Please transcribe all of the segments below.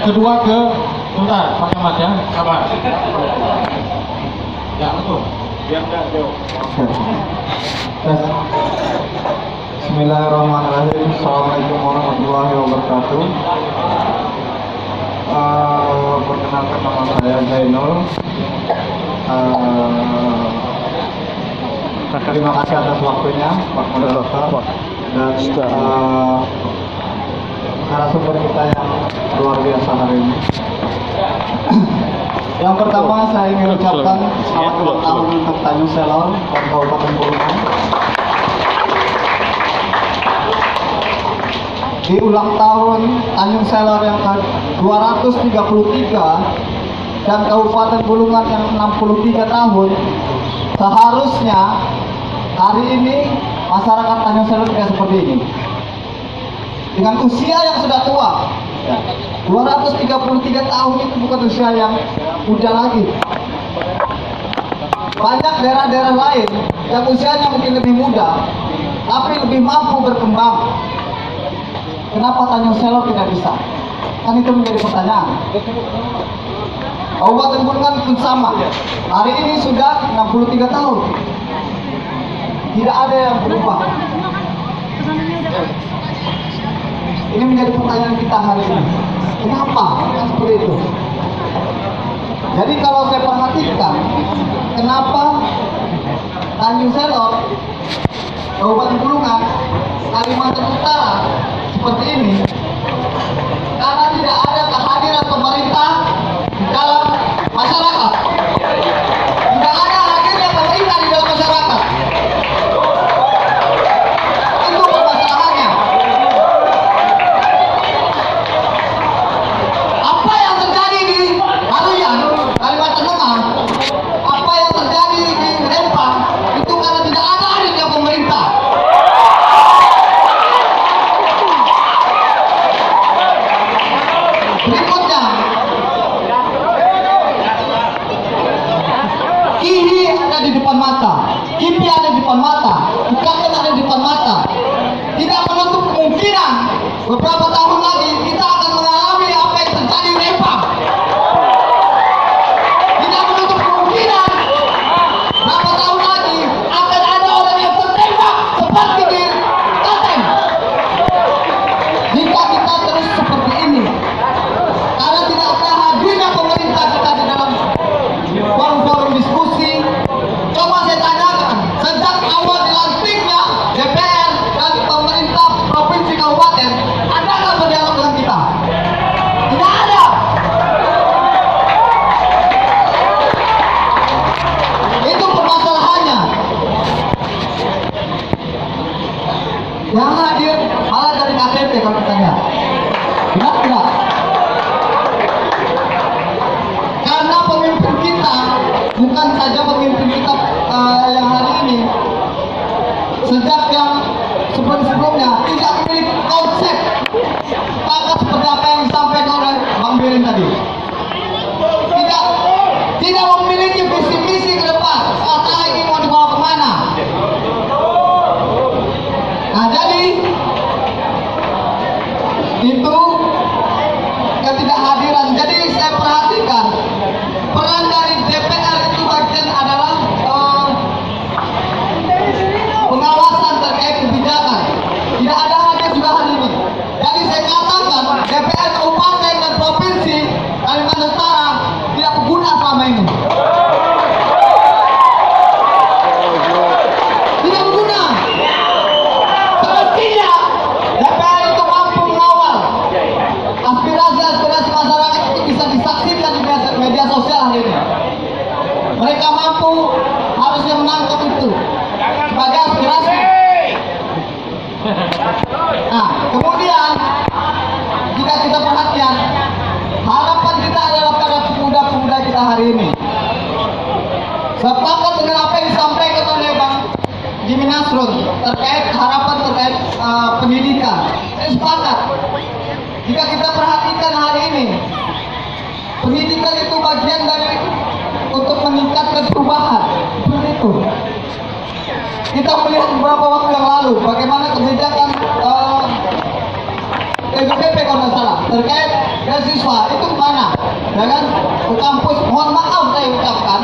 kedua ke bentar, Pak Ahmad ya, sabar. Ya betul. Biar nggak jauh. Bismillahirrahmanirrahim. Assalamualaikum warahmatullahi wabarakatuh. Perkenalkan nama saya Zainul. Terima kasih atas waktunya Pak Moderator dan narasumber kita yang luar biasa hari ini. Yang pertama saya ingin ucapkan selamat ulang tahun untuk Tanjung Selor dan Kabupaten Bulungan. Di ulang tahun Tanjung Selor yang ke-233 dan Kabupaten Bulungan yang 63 tahun, seharusnya hari ini masyarakat Tanjung Selor tidak seperti ini. Dengan usia yang sudah tua, 233 tahun itu bukan usia yang muda lagi. Banyak daerah-daerah lain yang usianya mungkin lebih muda, tapi lebih mampu berkembang. Kenapa Tanjung Selor tidak bisa? Kan itu menjadi pertanyaan. Kabupaten Bulungan pun sama. Hari ini sudah 63 tahun. Tidak ada yang berubah. Ini menjadi pertanyaan kita hari ini. Kenapa seperti itu? Jadi kalau saya perhatikan, kenapa Tanjung Selor, Kabupaten Bulungan, Kalimantan Utara seperti ini? Karena tidak ada kehadiran pemerintah di dalam masyarakat. Tidak ada hadirnya pemerintah di dalam masyarakat. Itu permasalahannya. Apa yang terjadi di Haruyan, Kalimantan Tengah, apa yang terjadi di Rempang, itu karena tidak ada hadirnya pemerintah. Berikutnya, Kihi ada di depan mata, Kipi ada di depan mata, Bukakan ada di depan mata. Tidak menutup kemungkinan beberapa tahun lagi kita akan mengalami apa yang terjadi di Rempang. Tidak menutup kemungkinan berapa tahun lagi akan ada orang yang tertembak seperti di Klaten. Jika kita terus seperti ini, karena tidak ada hadirnya pemerintah kita di dalam forum-forum diskusi. Coba saya tanyakan, sejak awal dilantiknya DPR dan pemerintah provinsi kabupaten, adakah berdialog dengan kita? Tidak ada. Itu permasalahannya. Yang hadir malah dari KTP kalau bertanya. Benar tidak? Karena pemimpin kita bukan saja pemimpin kita yang hari ini, sejak yang sebelum-sebelumnya tidak memiliki konsep, maka seperti apa yang disampaikan oleh Bang Birin tadi, tidak memiliki visi-misi ke depan. Kata ini mau dibawa kemana? Nah jadi itu ketidakhadiran. Jadi saya perhatikan peran dari DPR itu bagian adalah pengawasan terkait kebijakan. Tidak ada hadir juga hari ini. Jadi saya katakan DPR kabupaten dan provinsi Kalimantan Utara tidak berguna selama ini. Tidak berguna. Semestinya DPR itu mampu mengawal aspirasi-aspirasi masyarakat itu bisa disaksikan di media sosial hari ini. Mereka mampu harusnya menangkap itu sebagai aspirasi. Nah, kemudian jika kita perhatian, harapan kita adalah pada pemuda-pemuda kita hari ini. Sepakat dengan apa yang disampaikan oleh Bang Jimmy Nasrun terkait harapan terkait pendidikan. Saya sepakat. Jika kita perhatikan hari ini, pendidikan itu bagian dari untuk meningkatkan perubahan. Seperti itu. Kita melihat beberapa waktu yang lalu bagaimana kebijakan PBBP kalau tidak salah terkait beasiswa itu kemana? Ya kan? Ke kampus, mohon maaf saya ucapkan,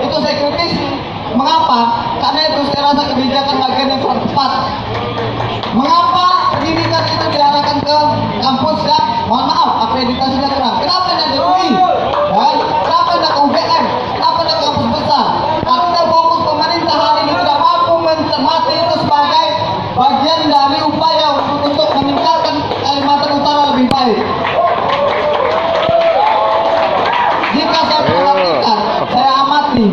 itu saya kritisi. Mengapa? Karena itu saya rasa kebijakan bagian yang kurang tepat. Mengapa pendidikan itu diarahkan ke kampus yang, mohon maaf, akreditasinya kurang? Kenapa tidak di UI? Dan kenapa tidak ke UGM? Kenapa tidak ke kampus besar? Nah, kita fokus pemerintah hari ini tidak mampu mencermati itu sebagai bagian dari upaya untuk meningkatkan Kalimantan Utara lebih baik. Jika saya perhatikan, saya amati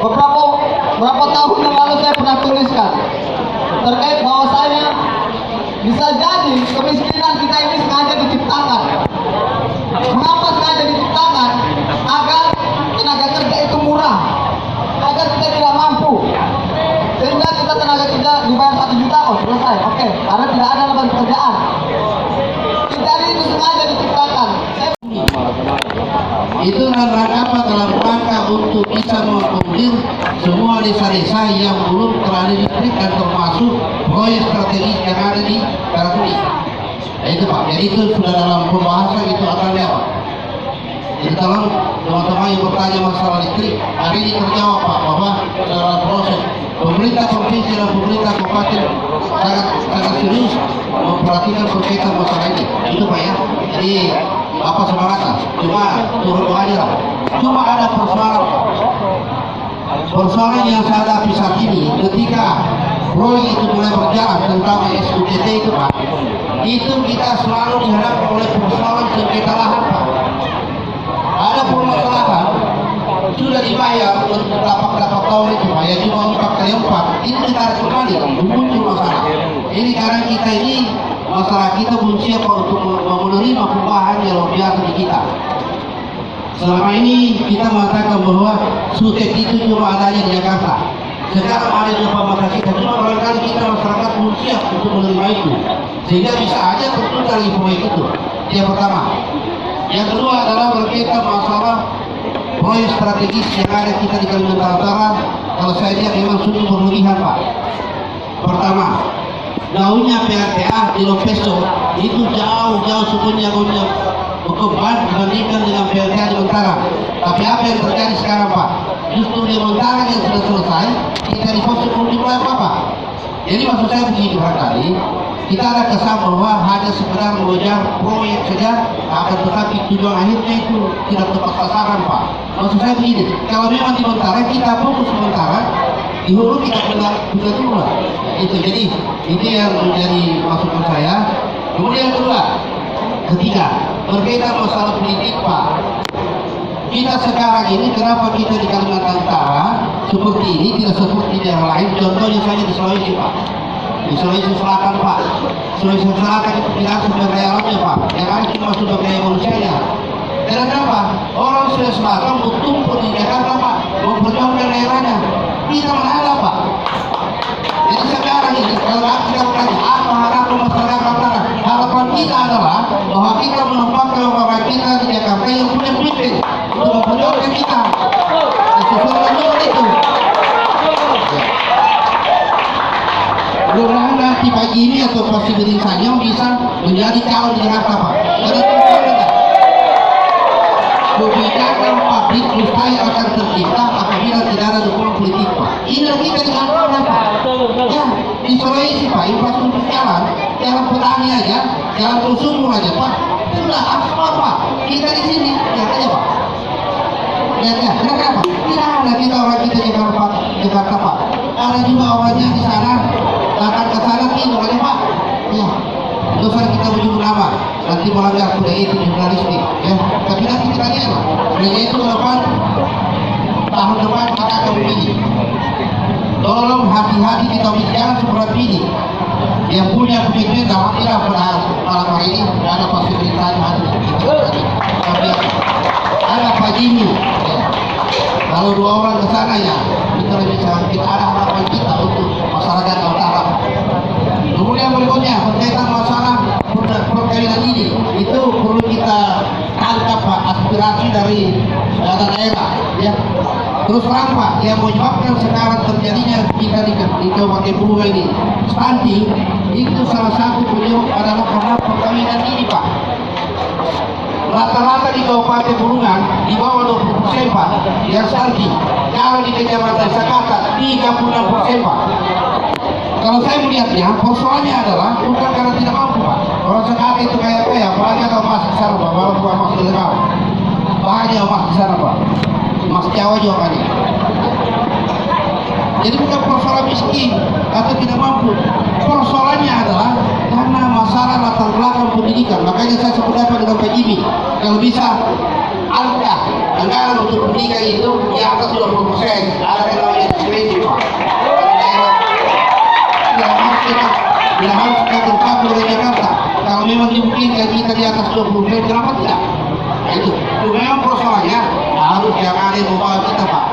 beberapa tahun yang lalu saya pernah tuliskan terkait bahwasanya bisa jadi kemiskinan kita ini sengaja diciptakan. Mengapa sengaja diciptakan? Agar tenaga kerja itu murah, agar kita tidak mampu, sehingga kita tenaga kerja dibayar 1 juta, oh selesai, oke, karena tidak ada lapangan pekerjaan. Jadi itu sengaja diciptakan. Itu dalam rangka dalam rangka untuk bisa mengakomodir semua desa-desa yang belum terlalu listrik dan termasuk proyek strategis yang ada di Karangturi. Nah, itu Pak, jadi itu sudah dalam pembahasan itu akan lewat. Jadi tolong teman-teman yang bertanya masalah listrik, hari ini terjawab Pak bahwa dalam proses pemerintah provinsi dan pemerintah kabupaten sangat serius memperhatikan berkaitan masalah ini. Itu Pak ya. Jadi apa semangatnya? Cuma turun aja lah. Cuma ada persoalan yang saya hadapi saat ini ketika proyek itu mulai berjalan tentang SUTT itu Pak. Itu kita selalu dihadapkan oleh persoalan sengketa lahan Pak. Ada permasalahan sudah dibayar untuk berapa tahun itu Pak, ya cuma 4x4 itu ditarik kembali, muncul masalah. Ini karena kita ini masalah kita belum siap untuk menerima perubahan yang luar biasa di kita. Selama ini kita mengatakan bahwa SUTT itu cuma adanya di Jakarta. Sekarang ada di Pamekasan, cuma barangkali kita masyarakat belum siap untuk menerima itu, sehingga bisa aja tertunda dari proyek itu. Yang pertama. Yang kedua adalah berkaitan masalah proyek strategis yang ada kita di Kalimantan Utara. Kalau saya lihat memang sungguh berlebihan Pak. Pertama, daunnya PLTA di Lompeso itu jauh sukunya berkembang dibandingkan dengan PLTA di Mentara. Tapi apa yang terjadi sekarang Pak? Justru di Mentara yang sudah selesai, kita di pos belum dimulai apa-apa. Jadi maksud saya begini barangkali, kita ada kesan bahwa hanya sekedar mengejar proyek saja, akan tetapi tujuan akhirnya itu tidak tepat sasaran Pak. Maksud saya begini, kalau memang di Mentara kita fokus sementara, di hulu kita bisa dulu lah. Itu jadi itu yang menjadi masukan saya. Kemudian yang kedua, ketiga, berkaitan masalah politik Pak. Kita sekarang ini kenapa kita di Kalimantan Utara seperti ini tidak seperti di daerah lain? Contohnya saja di Sulawesi Pak. Di Sulawesi Selatan Pak. Sulawesi Selatan itu tidak sumber daya alamnya Pak. Yang ada cuma sumber daya manusianya. Dan kenapa? Orang Sulawesi Selatan bertumpul di Jakarta Pak, memperjuangkan daerahnya. Kita mana ada Pak? Jadi sekarang ini kalau kita bertanya apa harapan masyarakat Utara, harapan kita adalah bahwa kita menempatkan orang kita di Jakarta yang punya pemimpin untuk memperjuangkan kita. Dan sesuai dengan itu. Mudah-mudahan nanti pagi ini atau pasti beri saja bisa menjadi calon di Jakarta Pak. Karena kebijakan publik mustahil akan tercipta apabila tidak ada dukungan politik Pak. Ini kita di Jakarta Pak. Ya, di Sulawesi Pak, infrastruktur jalan petani aja, jalan tersumur aja Pak, sudah aspal Pak. Kita di sini, lihat aja Pak. Lihat, kenapa? Tidak ada kita orang kita Jakarta Pak. Ada juga orangnya di sana, datang ke sana tidur aja Pak. Ya, dosa kita menyebut nama, nanti melanggar kode etik jurnalistik. Ya, tapi nanti kita lihat, mereka itu tahun depan kita akan memilih. Tolong hati-hati kita bicara seperti ini. Yang punya pemimpin alhamdulillah pada malam hari ini tidak ada fasilitas hati. Ada Pak Jimmy. Ya. Kalau 2 orang ke sana ya, kita lebih kita ada harapan kita untuk masyarakat utara. Kemudian berikutnya berkaitan masalah perkawinan ini, itu perlu kita tangkap Pak, aspirasi dari daerah ya. Terus terang Pak, yang menyebabkan sekarang terjadinya kita di Kabupaten Bulungan ini stunting, itu salah satu penyebab adalah karena perkawinan ini Pak. rata-rata di Kabupaten Bulungan di bawah 20% Pak yang stunting. Kalau di Kecamatan Sakata 36% Pak. Kalau saya melihatnya, persoalannya adalah bukan karena tidak mampu Pak. Orang Sakata itu kayak apa ya, apalagi ada emas di sana Pak, kalau bukan emas ilegal. Banyak emas di sana Pak. Emas Jawa juga banyak. Jadi bukan persoalan miskin atau tidak mampu. Persoalannya adalah karena masalah latar belakang pendidikan. Makanya saya sependapat dengan Pak Jimmy. Kalau bisa anggaran untuk pendidikan itu di atas 20%. Ada yang namanya diskresi Pak. Tidak harus kita terpaku dengan Jakarta. Kalau memang dimungkinkan kita di atas 20%, kenapa tidak? Nah, itu memang persoalannya harus yang ada yang membawa kita Pak.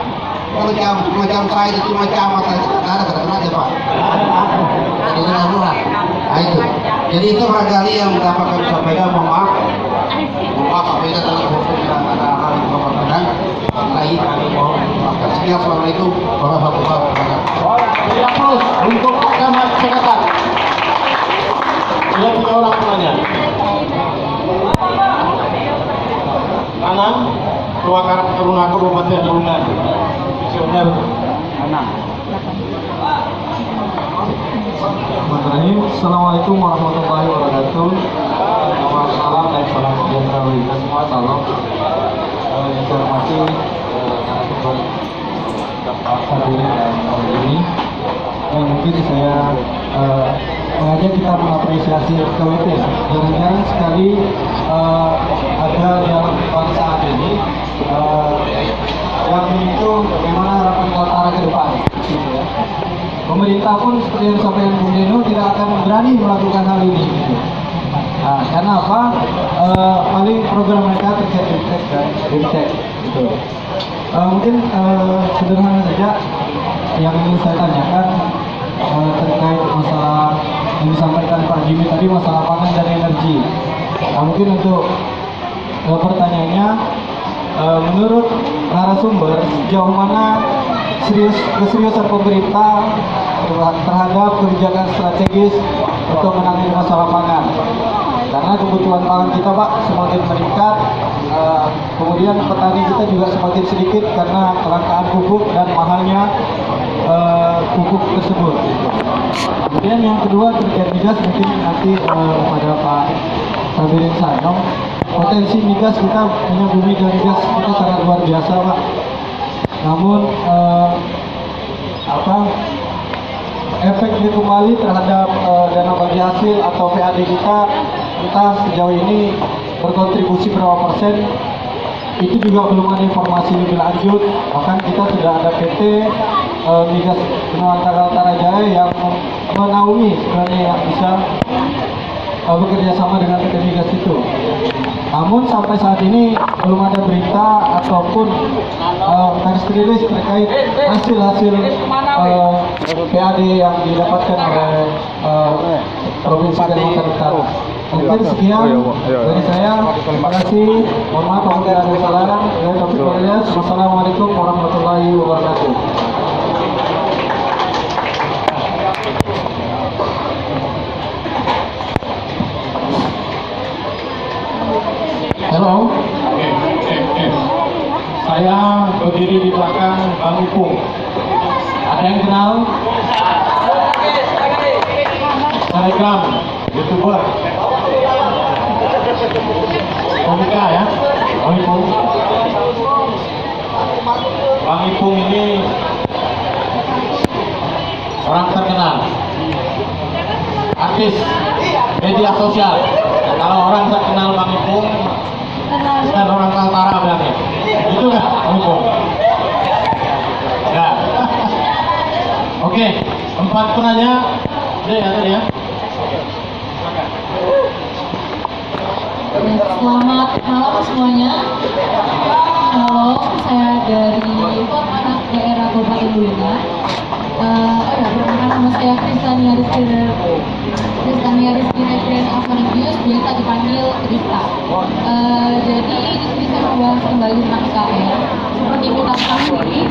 Kalau macam saya itu macam apa ada aja Pak. Jadi murah. Nah itu. Jadi itu barangkali yang dapat kami sampaikan. Mohon maaf apabila dalam proses ada hal yang berkaitan. Lagi kami mohon maaf. Sekian, assalamualaikum warahmatullahi wabarakatuh. Tidak terus untuk Camat Sakata. Tidak punya orang tuanya. Kanan, Ketua Taruna Kabupaten Bulungan. Misioner 6. Assalamualaikum warahmatullahi wabarakatuh. Selamat malam dan salam sejahtera bagi kita semua. Salam. Yang saya hormati narasumber hadirin dan ini. Yang mungkin saya mengajak kita mengapresiasi KWT. Jarang-jarang sekali ada dalam saat ini yang itu bagaimana harapan Kaltara ke depan. Gitu ya. Pemerintah pun seperti yang disampaikan Bung Deno tidak akan berani melakukan hal ini. Gitu. Nah, karena apa? Paling program mereka terkait BIMTEK dan BIMTEK. Gitu. Mungkin sederhana saja yang ingin saya tanyakan terkait masalah yang disampaikan Pak Jimmy tadi, masalah pangan dan energi. Nah, mungkin untuk pertanyaannya, menurut narasumber, sejauh mana keseriusan pemerintah terhadap kebijakan strategis untuk menangani masalah pangan? Karena kebutuhan pangan kita Pak semakin meningkat, kemudian petani kita juga semakin sedikit karena kelangkaan pupuk dan mahalnya pupuk tersebut. Kemudian yang kedua terkait migas, mungkin nanti pada Pak Sabirin Sanong, potensi migas kita punya bumi dan migas kita sangat luar biasa Pak. Namun efek kembali terhadap dana bagi hasil atau PAD kita entah sejauh ini berkontribusi berapa persen, itu juga belum ada informasi lebih lanjut. Bahkan kita sudah ada PT Migas Kaltara Jaya yang menaungi sebenarnya yang bisa bekerja sama dengan PT Migas itu. Namun sampai saat ini belum ada berita ataupun press release terkait hasil-hasil PAD yang didapatkan oleh Provinsi Kalimantan Utara. Mungkin sekian dari saya. Terima kasih. Mohon maaf apabila ada kesalahan. Wassalamualaikum warahmatullahi wabarakatuh. Halo. Saya berdiri di belakang Bang Ipung. Ada yang kenal? Telegram, YouTuber. Komika ya, Bang Ipung. Bang Ipung ini orang terkenal, artis media sosial. Kalau orang tak kenal Bang Ipung, bukan orang Kaltara berarti. Itu nggak Bang Ipung? Ya. Oke, 4 penanya. Udah ya tadi ya. Selamat malam semuanya. Halo, saya dari daerah Kabupaten Bulungan. Perkenalkan nama saya Kristania Rizky Nefrian Afanius, biasa dipanggil Krista. Jadi di sini saya membahas kembali tentang IKN. Seperti kita ketahui,